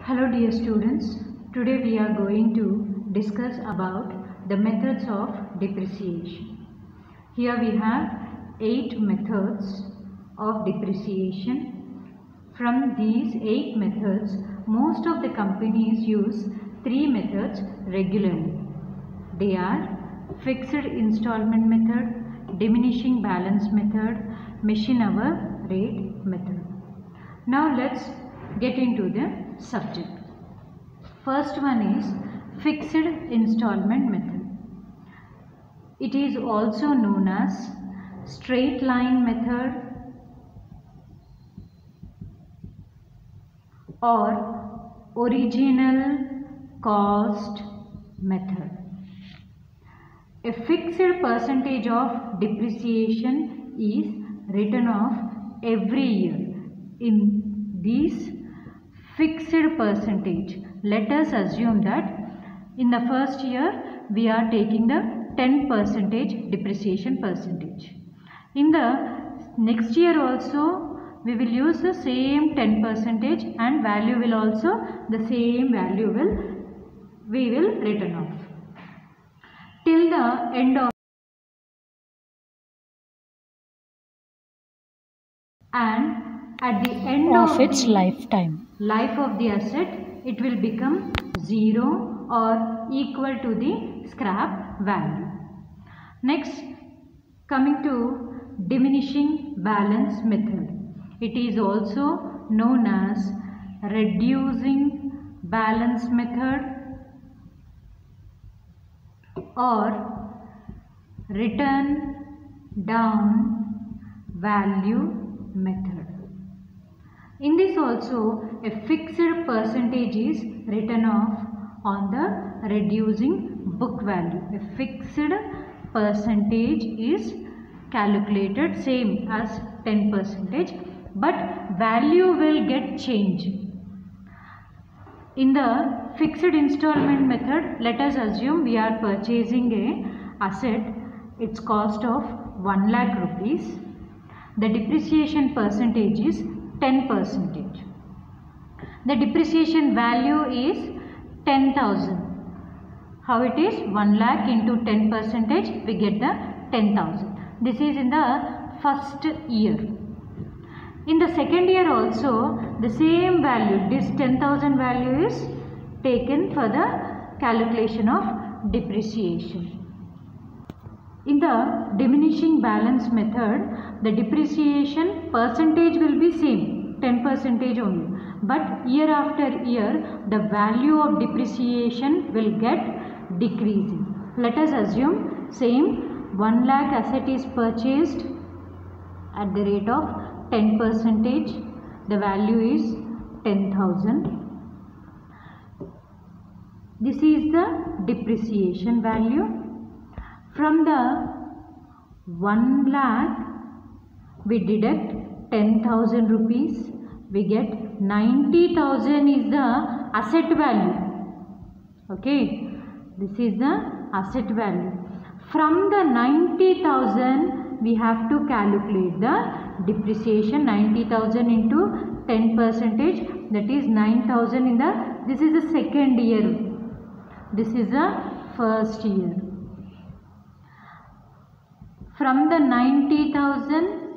Hello dear students, today we are going to discuss about the methods of depreciation. Here we have 8 methods of depreciation. From these 8 methods, most of the companies use 3 methods regularly. They are fixed installment method, diminishing balance method, machine hour rate method. Now let's get into the subject. First one is fixed installment method. It is also known as straight line method or original cost method. A fixed percentage of depreciation is written off every year. In these fixed percentage, let us assume that in the first year we are taking the 10% depreciation percentage. In the next year also we will use the same 10% and value will also the same value we will written off till the end of, and at the end of its the lifetime. Life of the asset, it will become 0 or equal to the scrap value. Next, coming to diminishing balance method. It is also known as reducing balance method or written down value method. In this also, a fixed percentage is written off on the reducing book value. A fixed percentage is calculated same as 10%, but value will get changed. In the fixed installment method, let us assume we are purchasing a asset, its cost of 1 lakh rupees. The depreciation percentage is 10%. The depreciation value is 10,000. How it is? 1 lakh into 10%, we get the 10,000. This is in the first year. In the second year also, the same value, this 10,000 value is taken for the calculation of depreciation. In the diminishing balance method, the depreciation percentage will be same, 10% only. But year after year, the value of depreciation will get decreasing. Let us assume same 1 lakh asset is purchased at the rate of 10%. The value is 10,000. This is the depreciation value. From the 1 lakh, we deduct 10,000 rupees. We get 90,000 is the asset value. Okay, this is the asset value. From the 90,000, we have to calculate the depreciation. 90,000 into 10%, that is 9,000 in the, this is the second year. This is the first year. From the 90,000,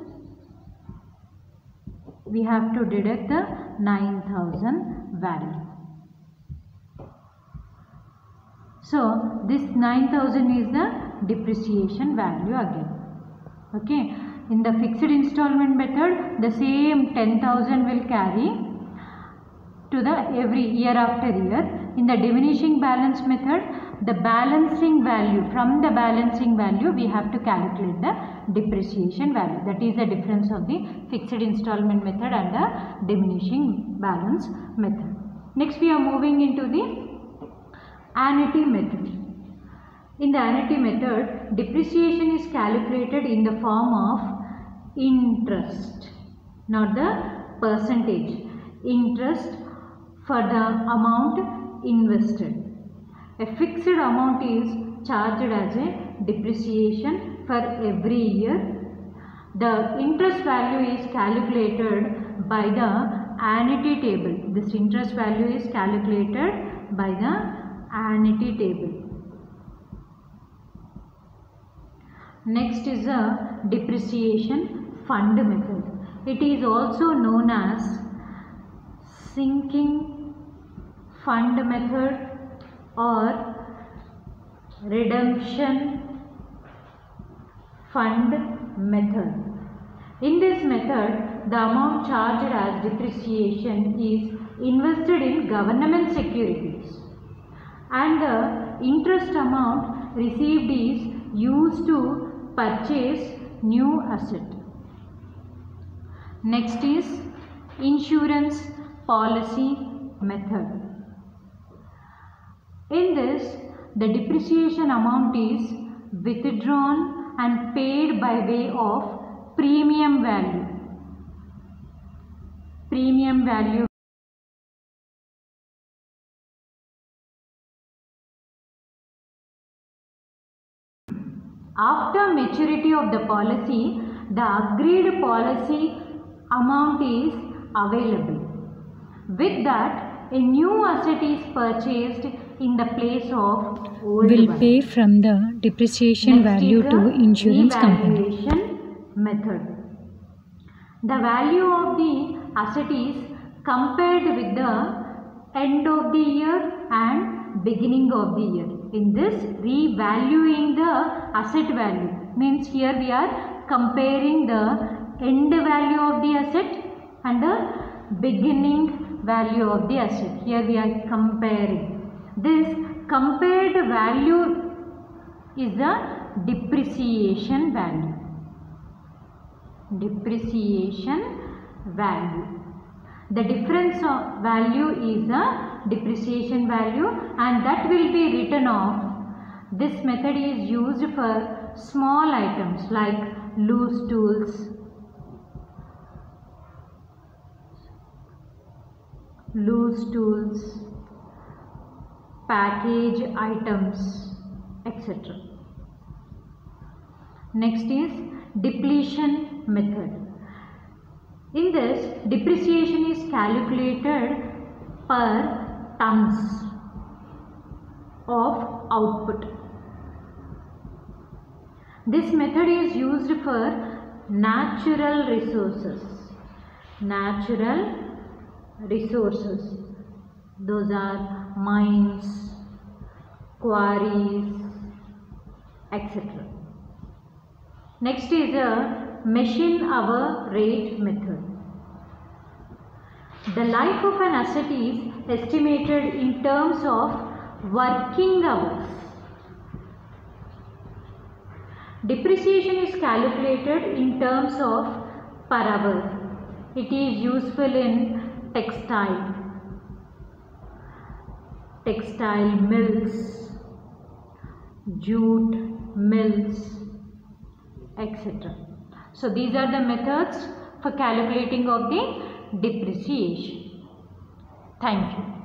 we have to deduct the 9,000 value. So, this 9,000 is the depreciation value again. Okay. In the fixed installment method, the same 10,000 will carry to the every year after year. In the diminishing balance method, the balancing value, from the balancing value we have to calculate the depreciation value. That is the difference of the fixed installment method and the diminishing balance method. Next we are moving into the annuity method. In the annuity method, depreciation is calculated in the form of interest, not the percentage. Interest for the amount invested. A fixed amount is charged as a depreciation for every year. The interest value is calculated by the annuity table. This interest value is calculated by the annuity table. Next is a depreciation fund method. It is also known as sinking fund method or redemption fund method. In this method, the amount charged as depreciation is invested in government securities and the interest amount received is used to purchase new asset. Next is insurance policy method. In this, the depreciation amount is withdrawn and paid by way of premium value. Premium value after maturity of the policy, the agreed policy amount is available. With that, a new asset is purchased in the place of old will one. pay from the depreciation Next value is to the insurance company. revaluation method. The value of the asset is compared with the end of the year and beginning of the year. In this, revaluing the asset value means here we are comparing the end value of the asset and the beginning value of the asset. Here we are comparing. This compared value is the depreciation value. Depreciation value. The difference of value is the depreciation value and that will be written off. This method is used for small items like loose tools, package items, etc. Next is depletion method. In this, depreciation is calculated per tons of output. This method is used for natural resources. Natural resources. Those are mines, quarries, etc. Next is a machine hour rate method. The life of an asset is estimated in terms of working hours. Depreciation is calculated in terms of per hour. It is useful in textile mills, jute mills, etc. So these are the methods for calculating of the depreciation. Thank you.